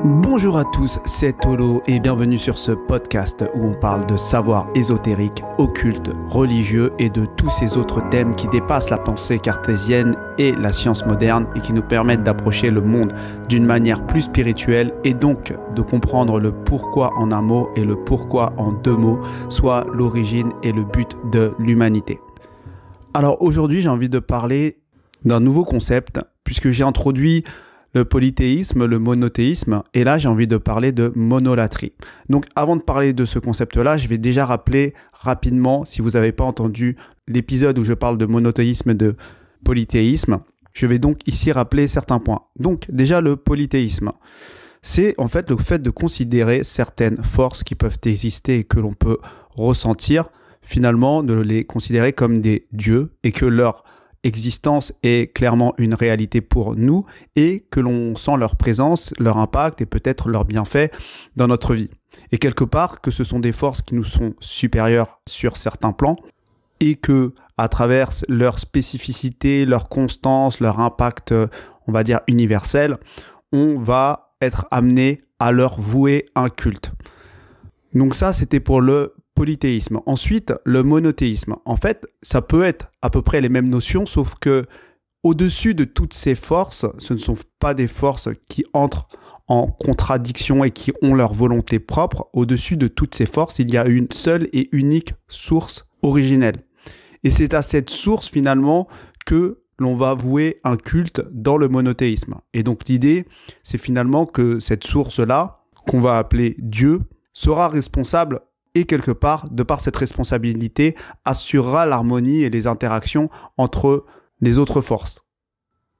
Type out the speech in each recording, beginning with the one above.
Bonjour à tous, c'est Tolo et bienvenue sur ce podcast où on parle de savoir ésotérique, occulte, religieux et de tous ces autres thèmes qui dépassent la pensée cartésienne et la science moderne et qui nous permettent d'approcher le monde d'une manière plus spirituelle et donc de comprendre le pourquoi en un mot et le pourquoi en deux mots, soit l'origine et le but de l'humanité. Alors aujourd'hui, j'ai envie de parler d'un nouveau concept puisque j'ai introduit le polythéisme, le monothéisme, et là j'ai envie de parler de monolatrie. Donc avant de parler de ce concept-là, je vais déjà rappeler rapidement, si vous n'avez pas entendu l'épisode où je parle de monothéisme et de polythéisme, je vais donc ici rappeler certains points. Donc déjà le polythéisme, c'est en fait le fait de considérer certaines forces qui peuvent exister et que l'on peut ressentir, finalement de les considérer comme des dieux et que leur existence est clairement une réalité pour nous et que l'on sent leur présence, leur impact et peut-être leur bienfait dans notre vie. Et quelque part, que ce sont des forces qui nous sont supérieures sur certains plans et que, à travers leur spécificité, leur constance, leur impact, on va dire universel, on va être amené à leur vouer un culte. Donc ça, c'était pour le polythéisme. Ensuite, le monothéisme. En fait, ça peut être à peu près les mêmes notions, sauf que au-dessus de toutes ces forces, ce ne sont pas des forces qui entrent en contradiction et qui ont leur volonté propre. Au-dessus de toutes ces forces, il y a une seule et unique source originelle. Et c'est à cette source, finalement, que l'on va vouer un culte dans le monothéisme. Et donc, l'idée, c'est finalement que cette source-là, qu'on va appeler Dieu, sera responsable et quelque part, de par cette responsabilité, assurera l'harmonie et les interactions entre les autres forces.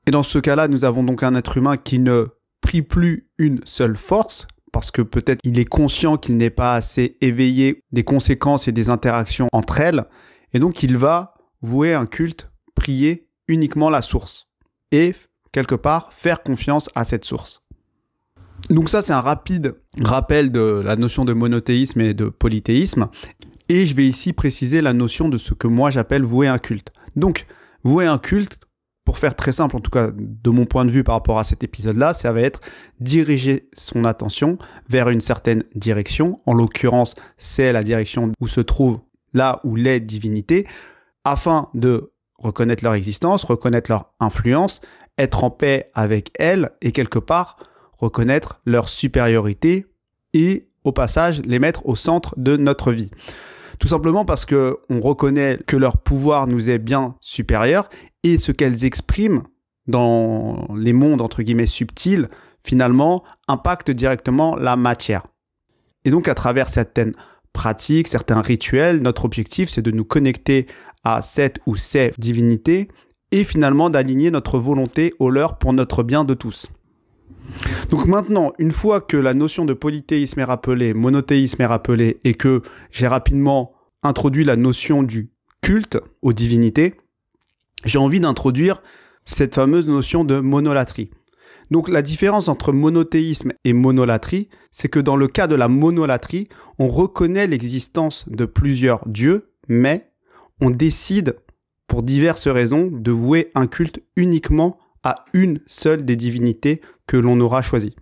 Et dans ce cas-là, nous avons donc un être humain qui ne prie plus une seule force, parce que peut-être il est conscient qu'il n'est pas assez éveillé des conséquences et des interactions entre elles, et donc il va vouer un culte, prier uniquement la source, et quelque part faire confiance à cette source. Donc ça, c'est un rapide rappel de la notion de monothéisme et de polythéisme. Et je vais ici préciser la notion de ce que moi j'appelle vouer un culte. Donc, vouer un culte, pour faire très simple, en tout cas de mon point de vue par rapport à cet épisode-là, ça va être diriger son attention vers une certaine direction. En l'occurrence, c'est la direction où se trouve là où les divinités, afin de reconnaître leur existence, reconnaître leur influence, être en paix avec elles et quelque part reconnaître leur supériorité et au passage les mettre au centre de notre vie. Tout simplement parce qu'on reconnaît que leur pouvoir nous est bien supérieur et ce qu'elles expriment dans les mondes entre guillemets subtils, finalement, impacte directement la matière. Et donc à travers certaines pratiques, certains rituels, notre objectif c'est de nous connecter à cette ou ces divinités et finalement d'aligner notre volonté au leur pour notre bien de tous. Donc maintenant, une fois que la notion de polythéisme est rappelée, monothéisme est rappelée et que j'ai rapidement introduit la notion du culte aux divinités, j'ai envie d'introduire cette fameuse notion de monolatrie. Donc la différence entre monothéisme et monolatrie, c'est que dans le cas de la monolatrie, on reconnaît l'existence de plusieurs dieux, mais on décide, pour diverses raisons, de vouer un culte uniquement à une seule des divinités que l'on aura choisies.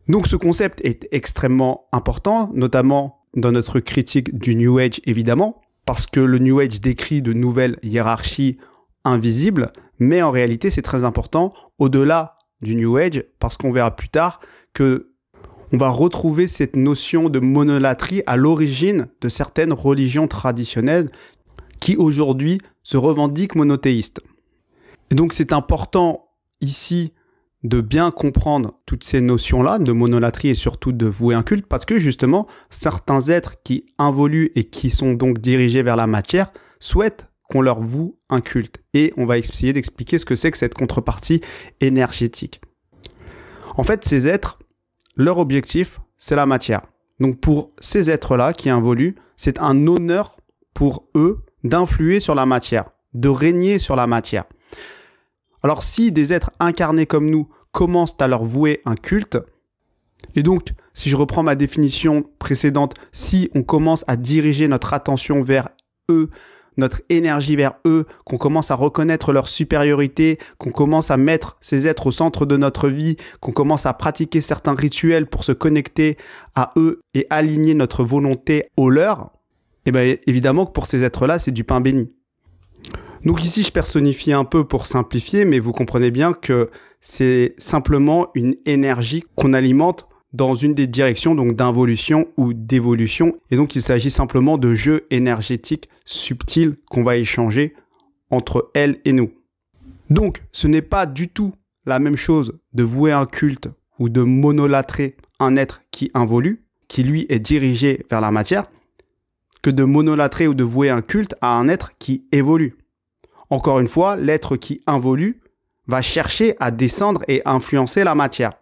Donc ce concept est extrêmement important, notamment dans notre critique du New Age évidemment, parce que le New Age décrit de nouvelles hiérarchies invisibles, mais en réalité c'est très important au-delà du New Age, parce qu'on verra plus tard que on va retrouver cette notion de monolatrie à l'origine de certaines religions traditionnelles qui aujourd'hui se revendiquent monothéistes. Et donc c'est important ici de bien comprendre toutes ces notions-là de monolatrie et surtout de vouer un culte parce que justement certains êtres qui involuent et qui sont donc dirigés vers la matière souhaitent qu'on leur voue un culte. Et on va essayer d'expliquer ce que c'est que cette contrepartie énergétique. En fait, ces êtres, leur objectif, c'est la matière. Donc pour ces êtres-là qui involuent, c'est un honneur pour eux d'influer sur la matière, de régner sur la matière. Alors si des êtres incarnés comme nous commencent à leur vouer un culte, et donc si je reprends ma définition précédente, si on commence à diriger notre attention vers eux, notre énergie vers eux, qu'on commence à reconnaître leur supériorité, qu'on commence à mettre ces êtres au centre de notre vie, qu'on commence à pratiquer certains rituels pour se connecter à eux et aligner notre volonté au leur, et bien évidemment que pour ces êtres-là, c'est du pain béni. Donc ici, je personnifie un peu pour simplifier, mais vous comprenez bien que c'est simplement une énergie qu'on alimente dans une des directions donc d'involution ou d'évolution. Et donc, il s'agit simplement de jeux énergétiques subtils qu'on va échanger entre elles et nous. Donc, ce n'est pas du tout la même chose de vouer un culte ou de monolatrer un être qui involue, qui lui est dirigé vers la matière, que de monolatrer ou de vouer un culte à un être qui évolue. Encore une fois, l'être qui involue va chercher à descendre et influencer la matière.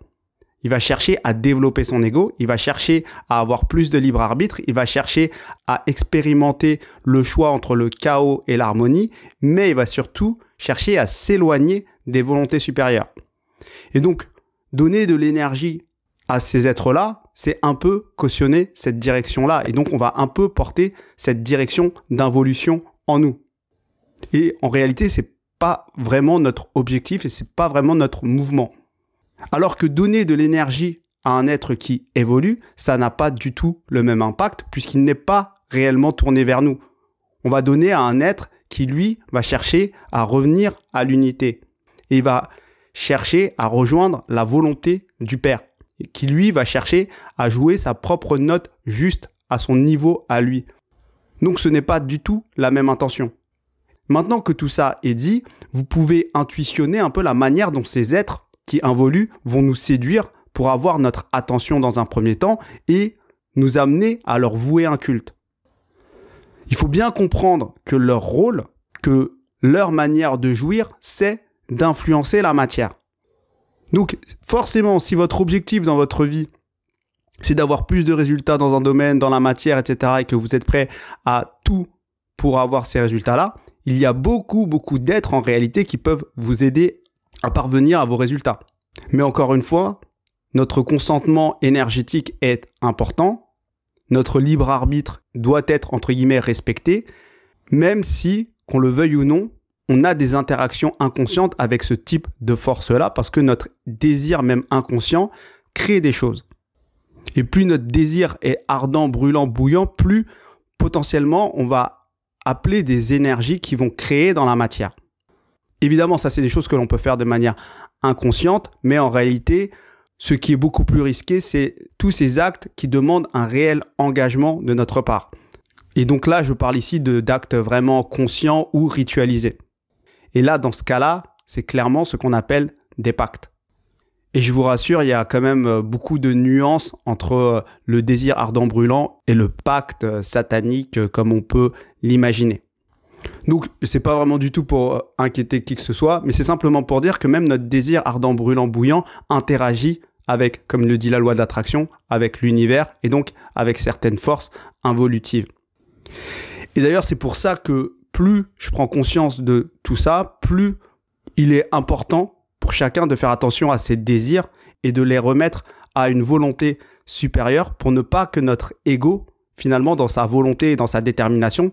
Il va chercher à développer son ego, il va chercher à avoir plus de libre arbitre, il va chercher à expérimenter le choix entre le chaos et l'harmonie, mais il va surtout chercher à s'éloigner des volontés supérieures. Et donc, donner de l'énergie à ces êtres-là, c'est un peu cautionner cette direction-là. Et donc, on va un peu porter cette direction d'involution en nous. Et en réalité, c'est pas vraiment notre objectif et c'est pas vraiment notre mouvement. Alors que donner de l'énergie à un être qui évolue, ça n'a pas du tout le même impact puisqu'il n'est pas réellement tourné vers nous. On va donner à un être qui, lui, va chercher à revenir à l'unité. Et il va chercher à rejoindre la volonté du Père. Et qui, lui, va chercher à jouer sa propre note juste à son niveau à lui. Donc, ce n'est pas du tout la même intention. Maintenant que tout ça est dit, vous pouvez intuitionner un peu la manière dont ces êtres qui involuent vont nous séduire pour avoir notre attention dans un premier temps et nous amener à leur vouer un culte. Il faut bien comprendre que leur rôle, que leur manière de jouir, c'est d'influencer la matière. Donc forcément, si votre objectif dans votre vie, c'est d'avoir plus de résultats dans un domaine, dans la matière, etc., et que vous êtes prêt à tout pour avoir ces résultats-là, il y a beaucoup d'êtres en réalité qui peuvent vous aider à parvenir à vos résultats. Mais encore une fois, notre consentement énergétique est important. Notre libre arbitre doit être, entre guillemets, respecté, même si, qu'on le veuille ou non, on a des interactions inconscientes avec ce type de force-là, parce que notre désir, même inconscient, crée des choses. Et plus notre désir est ardent, brûlant, bouillant, plus potentiellement on va appeler des énergies qui vont créer dans la matière. Évidemment, ça, c'est des choses que l'on peut faire de manière inconsciente, mais en réalité, ce qui est beaucoup plus risqué, c'est tous ces actes qui demandent un réel engagement de notre part. Et donc là, je parle ici d'actes vraiment conscients ou ritualisés. Et là, dans ce cas-là, c'est clairement ce qu'on appelle des pactes. Et je vous rassure, il y a quand même beaucoup de nuances entre le désir ardent brûlant et le pacte satanique comme on peut l'imaginer. Donc, c'est pas vraiment du tout pour inquiéter qui que ce soit, mais c'est simplement pour dire que même notre désir ardent, brûlant, bouillant interagit avec, comme le dit la loi de l'attraction, avec l'univers et donc avec certaines forces involutives. Et d'ailleurs, c'est pour ça que plus je prends conscience de tout ça, plus il est important pour chacun de faire attention à ses désirs et de les remettre à une volonté supérieure pour ne pas que notre ego, finalement, dans sa volonté et dans sa détermination,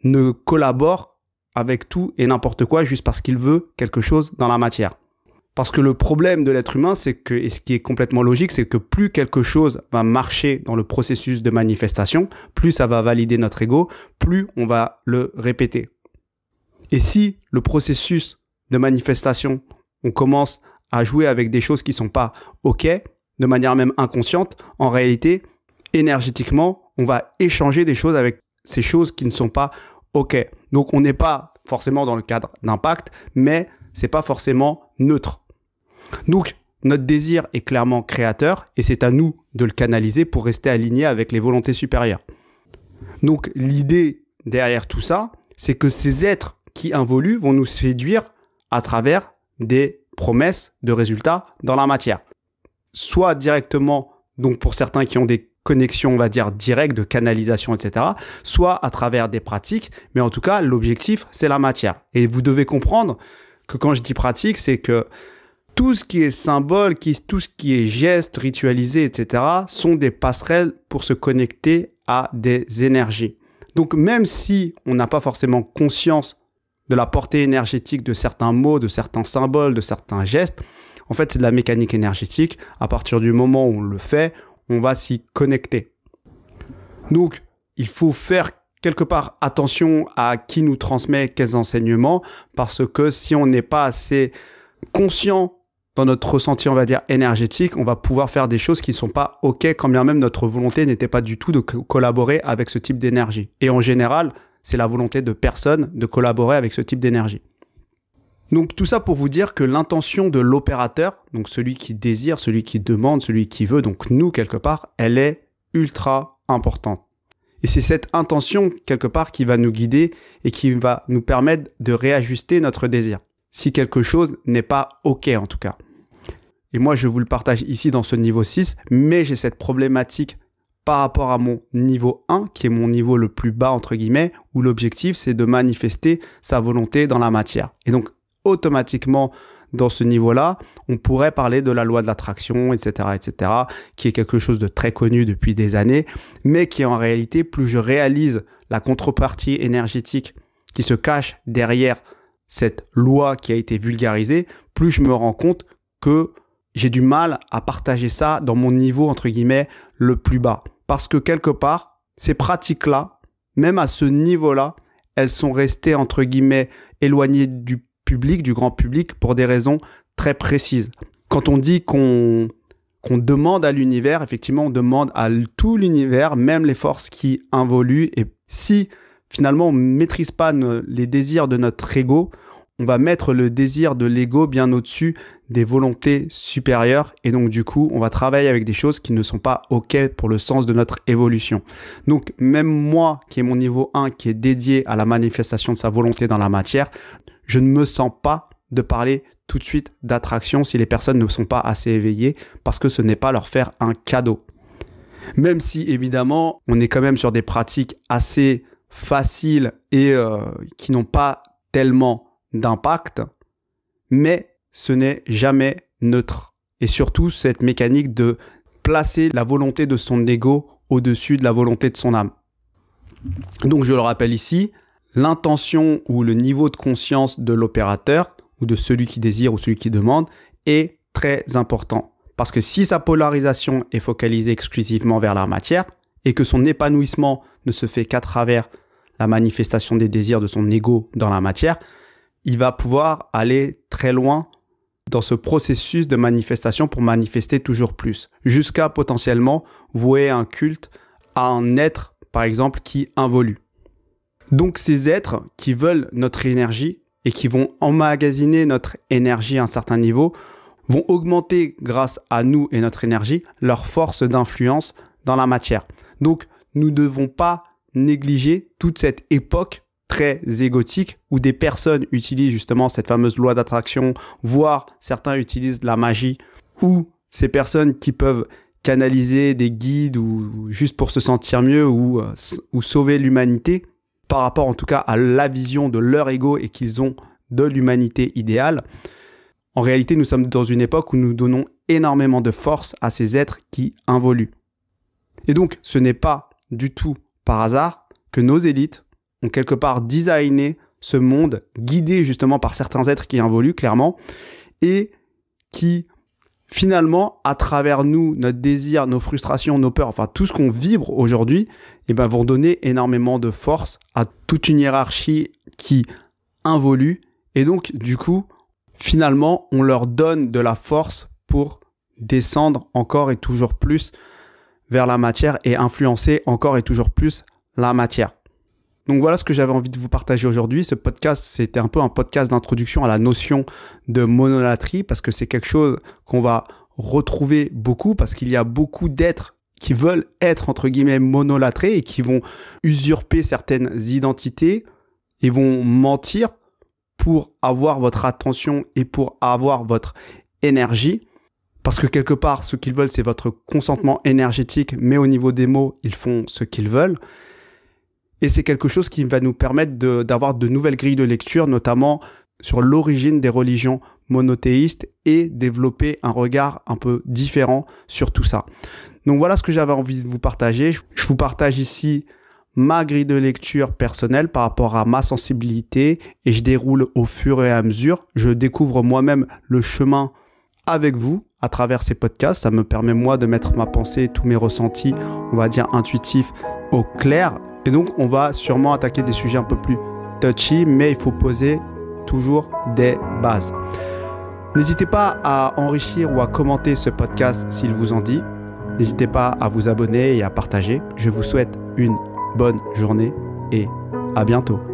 ne collabore avec tout et n'importe quoi juste parce qu'il veut quelque chose dans la matière. Parce que le problème de l'être humain, c'est que, et ce qui est complètement logique, c'est que plus quelque chose va marcher dans le processus de manifestation, plus ça va valider notre ego, plus on va le répéter. Et si le processus de manifestation, on commence à jouer avec des choses qui ne sont pas OK, de manière même inconsciente, en réalité, énergétiquement, on va échanger des choses avec ces choses qui ne sont pas OK. Donc, on n'est pas forcément dans le cadre d'impact, mais c'est pas forcément neutre. Donc, notre désir est clairement créateur et c'est à nous de le canaliser pour rester aligné avec les volontés supérieures. Donc, l'idée derrière tout ça, c'est que ces êtres qui involuent vont nous séduire à travers des promesses de résultats dans la matière. Soit directement, donc pour certains qui ont des connexion, on va dire, directe de canalisation, etc., soit à travers des pratiques, mais en tout cas, l'objectif, c'est la matière. Et vous devez comprendre que quand je dis pratique, c'est que tout ce qui est symbole, tout ce qui est geste, ritualisé, etc., sont des passerelles pour se connecter à des énergies. Donc même si on n'a pas forcément conscience de la portée énergétique de certains mots, de certains symboles, de certains gestes, en fait c'est de la mécanique énergétique. À partir du moment où on le fait, on va s'y connecter. Donc il faut faire quelque part attention à qui nous transmet quels enseignements, parce que si on n'est pas assez conscient dans notre ressenti, on va dire, énergétique, on va pouvoir faire des choses qui ne sont pas OK, quand bien même notre volonté n'était pas du tout de collaborer avec ce type d'énergie. Et en général, c'est la volonté de personne de collaborer avec ce type d'énergie. Donc tout ça pour vous dire que l'intention de l'opérateur, donc celui qui désire, celui qui demande, celui qui veut, donc nous quelque part, elle est ultra importante. Et c'est cette intention quelque part qui va nous guider et qui va nous permettre de réajuster notre désir. Si quelque chose n'est pas OK en tout cas. Et moi, je vous le partage ici dans ce niveau 6, mais j'ai cette problématique par rapport à mon niveau 1, qui est mon niveau le plus bas, entre guillemets, où l'objectif, c'est de manifester sa volonté dans la matière. Et donc, automatiquement, dans ce niveau-là, on pourrait parler de la loi de l'attraction, etc., qui est quelque chose de très connu depuis des années, mais qui en réalité, plus je réalise la contrepartie énergétique qui se cache derrière cette loi qui a été vulgarisée, plus je me rends compte que j'ai du mal à partager ça dans mon niveau, entre guillemets, le plus bas. Parce que quelque part, ces pratiques-là, même à ce niveau-là, elles sont restées, entre guillemets, éloignées du public, du grand public, pour des raisons très précises. Quand on dit qu'on demande à l'univers, effectivement, on demande à tout l'univers, même les forces qui involuent. Et si finalement on ne maîtrise pas les désirs de notre ego, on va mettre le désir de l'ego bien au-dessus des volontés supérieures. Et donc du coup, on va travailler avec des choses qui ne sont pas OK pour le sens de notre évolution. Donc même moi, qui est mon niveau 1, qui est dédié à la manifestation de sa volonté dans la matière, je ne me sens pas de parler tout de suite d'attraction si les personnes ne sont pas assez éveillées, parce que ce n'est pas leur faire un cadeau. Même si évidemment, on est quand même sur des pratiques assez faciles et qui n'ont pas tellement d'impact, mais ce n'est jamais neutre. Et surtout, cette mécanique de placer la volonté de son ego au-dessus de la volonté de son âme. Donc, je le rappelle ici, l'intention ou le niveau de conscience de l'opérateur ou de celui qui désire ou celui qui demande est très important. Parce que si sa polarisation est focalisée exclusivement vers la matière et que son épanouissement ne se fait qu'à travers la manifestation des désirs de son ego dans la matière, il va pouvoir aller très loin dans ce processus de manifestation pour manifester toujours plus, jusqu'à potentiellement vouer un culte à un être, par exemple, qui involue. Donc ces êtres qui veulent notre énergie et qui vont emmagasiner notre énergie à un certain niveau vont augmenter grâce à nous et notre énergie leur force d'influence dans la matière. Donc nous ne devons pas négliger toute cette époque très égotique où des personnes utilisent justement cette fameuse loi d'attraction, voire certains utilisent la magie, ou ces personnes qui peuvent canaliser des guides ou juste pour se sentir mieux ou sauver l'humanité par rapport en tout cas à la vision de leur ego et qu'ils ont de l'humanité idéale. En réalité, nous sommes dans une époque où nous donnons énormément de force à ces êtres qui involuent. Et donc, ce n'est pas du tout par hasard que nos élites ont quelque part designé ce monde guidé justement par certains êtres qui involuent clairement et qui finalement, à travers nous, notre désir, nos frustrations, nos peurs, enfin tout ce qu'on vibre aujourd'hui, vont donner énormément de force à toute une hiérarchie qui involue. Et donc, du coup, finalement, on leur donne de la force pour descendre encore et toujours plus vers la matière et influencer encore et toujours plus la matière. Donc voilà ce que j'avais envie de vous partager aujourd'hui. Ce podcast, c'était un peu un podcast d'introduction à la notion de monolatrie parce que c'est quelque chose qu'on va retrouver beaucoup parce qu'il y a beaucoup d'êtres qui veulent être entre guillemets monolatrés et qui vont usurper certaines identités et vont mentir pour avoir votre attention et pour avoir votre énergie. Parce que quelque part, ce qu'ils veulent, c'est votre consentement énergétique, mais au niveau des mots, ils font ce qu'ils veulent. Et c'est quelque chose qui va nous permettre d'avoir de nouvelles grilles de lecture, notamment sur l'origine des religions monothéistes et développer un regard un peu différent sur tout ça. Donc voilà ce que j'avais envie de vous partager. Je vous partage ici ma grille de lecture personnelle par rapport à ma sensibilité et je déroule au fur et à mesure. Je découvre moi-même le chemin avec vous à travers ces podcasts. Ça me permet moi de mettre ma pensée, tous mes ressentis, on va dire intuitifs, au clair. Et donc, on va sûrement attaquer des sujets un peu plus touchy, mais il faut poser toujours des bases. N'hésitez pas à enrichir ou à commenter ce podcast s'il vous en dit. N'hésitez pas à vous abonner et à partager. Je vous souhaite une bonne journée et à bientôt.